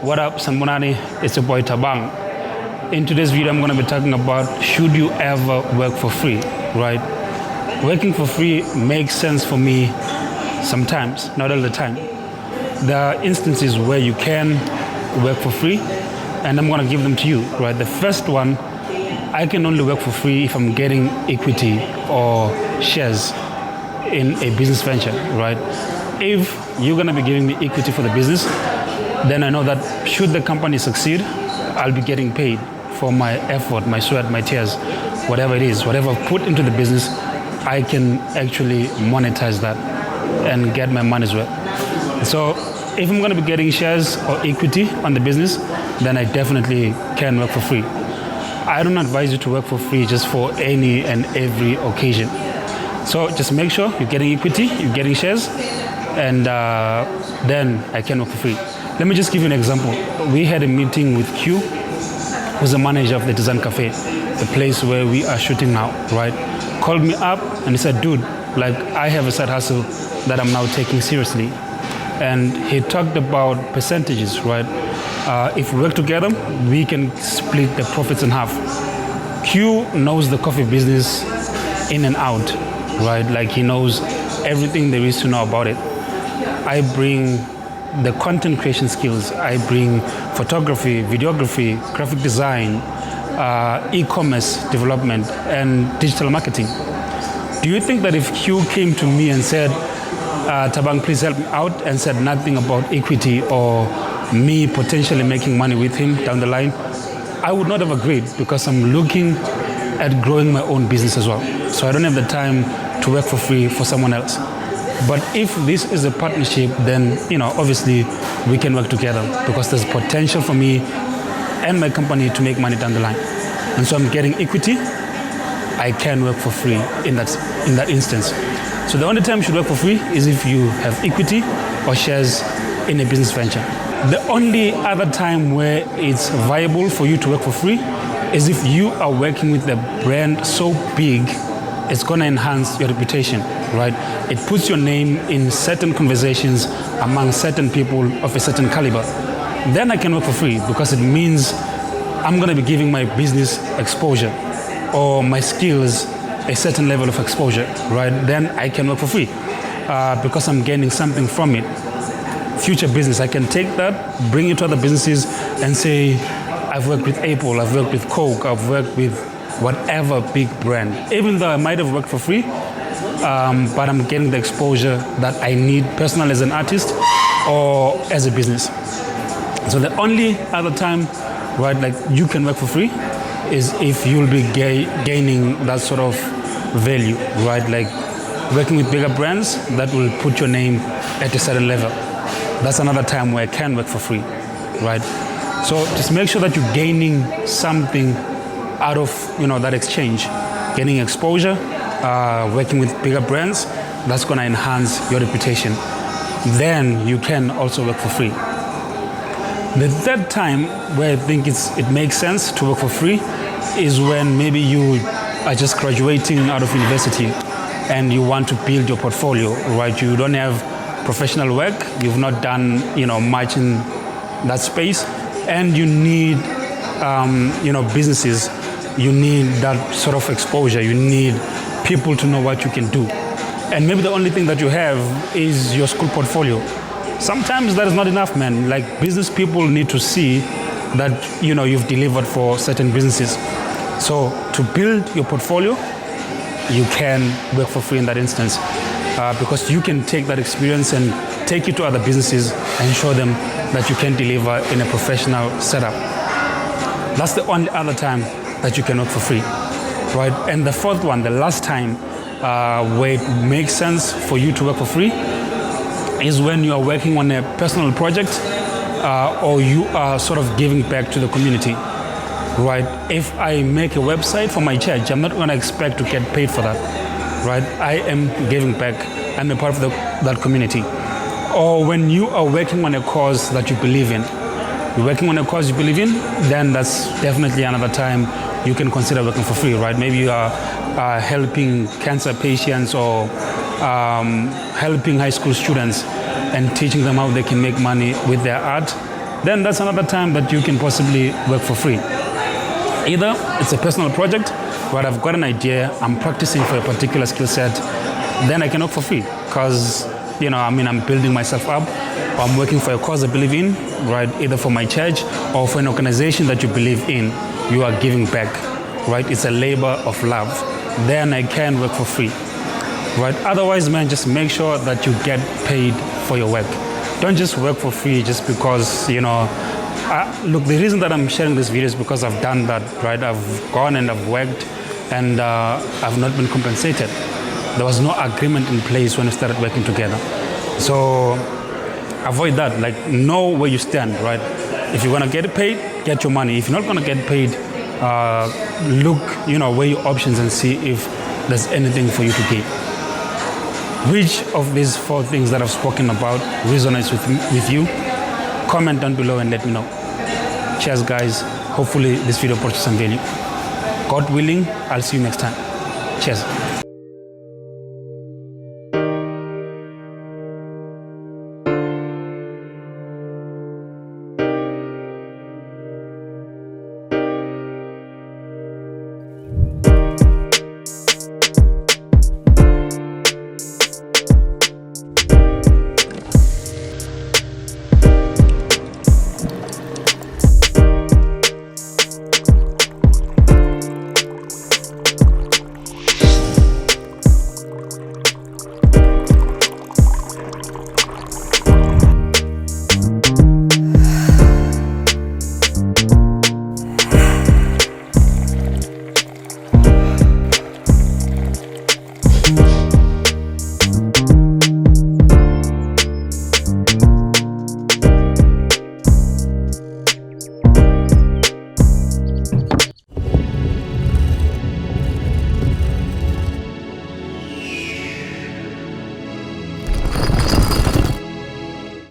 What up, Sanbonani? It's your boy Tabang. In today's video, I'm going to be talking about should you ever work for free, right? Working for free makes sense for me sometimes, not all the time. There are instances where you can work for free, and I'm going to give them to you, right? The first one, I can only work for free if I'm getting equity or shares in a business venture, right? If you're going to be giving me equity for the business, then I know that should the company succeed, I'll be getting paid for my effort, my sweat, my tears, whatever it is, whatever I've put into the business, I can actually monetize that and get my money's worth. So if I'm going to be getting shares or equity on the business, then I definitely can work for free. I don't advise you to work for free just for any and every occasion. So just make sure you're getting equity, you're getting shares, and then I can work for free. Let me just give you an example. We had a meeting with Q, who's the manager of the Design Cafe, the place where we are shooting now, right? Called me up and he said, dude, like I have a side hustle that I'm now taking seriously. And he talked about percentages, right? If we work together, we can split the profits in half. Q knows the coffee business in and out, right? Like he knows everything there is to know about it. I bring the content creation skills. I bring photography, videography, graphic design, e-commerce development, and digital marketing. Do you think that if Q came to me and said, Tabang, please help me out, and said nothing about equity or me potentially making money with him down the line, I would not have agreed, because I'm looking at growing my own business as well. So I don't have the time to work for free for someone else. But if this is a partnership, then, obviously we can work together, because there's potential for me and my company to make money down the line. And so I'm getting equity. I can work for free in that instance. So the only time you should work for free is if you have equity or shares in a business venture. The only other time where it's viable for you to work for free is if you are working with a brand so big, it's going to enhance your reputation, right? It puts your name in certain conversations among certain people of a certain caliber. Then I can work for free, because it means I'm going to be giving my business exposure or my skills a certain level of exposure, right? Then I can work for free because I'm gaining something from it. Future business, I can take that, bring it to other businesses and say, I've worked with Apple, I've worked with Coke, I've worked with whatever big brand. Even though I might have worked for free, but I'm getting the exposure that I need personally as an artist or as a business. So the only other time, right, like you can work for free is if you'll be gaining that sort of value, right? Like working with bigger brands that will put your name at a certain level. That's another time where I can work for free, right? So just make sure that you're gaining something out of that exchange, gaining exposure, working with bigger brands. That's going to enhance your reputation. Then you can also work for free. The third time where I think it makes sense to work for free is when maybe you are just graduating out of university and you want to build your portfolio, right? You don't have professional work, you've not done much in that space, and you need businesses, you need that sort of exposure, you need people to know what you can do. And maybe the only thing that you have is your school portfolio. Sometimes that is not enough, man. Like business people need to see that you've delivered for certain businesses. So to build your portfolio, you can work for free in that instance, because you can take that experience and take it to other businesses and show them that you can deliver in a professional setup. That's the only other time that you can work for free, right? And the fourth one, the last time where it makes sense for you to work for free is when you are working on a personal project or you are sort of giving back to the community, right? If I make a website for my church, I'm not going to expect to get paid for that, right? I am giving back. I'm a part of that community. Or when you are working on a cause that you believe in, you're working on a cause you believe in, then that's definitely another time you can consider working for free, right? Maybe you are helping cancer patients or helping high school students and teaching them how they can make money with their art then that's another time that you can possibly work for free. Either it's a personal project where I've got an idea, I'm practicing for a particular skill set, then I can work for free because, I'm building myself up, or I'm working for a cause I believe in, right? Either for my church or for an organization that you believe in, you are giving back, right? It's a labor of love. Then I can work for free, right? Otherwise, man, just make sure that you get paid for your work. Don't just work for free just because, look, the reason that I'm sharing this video is because I've done that, right? I've gone and I've worked and I've not been compensated. There was no agreement in place when we started working together. So avoid that, like know where you stand, right? If you're gonna get paid, get your money. If you're not gonna get paid, look, weigh your options and see if there's anything for you to gain. Which of these 4 things that I've spoken about resonates with you? Comment down below and let me know. Cheers, guys. Hopefully this video brought you some value. God willing, I'll see you next time. Cheers.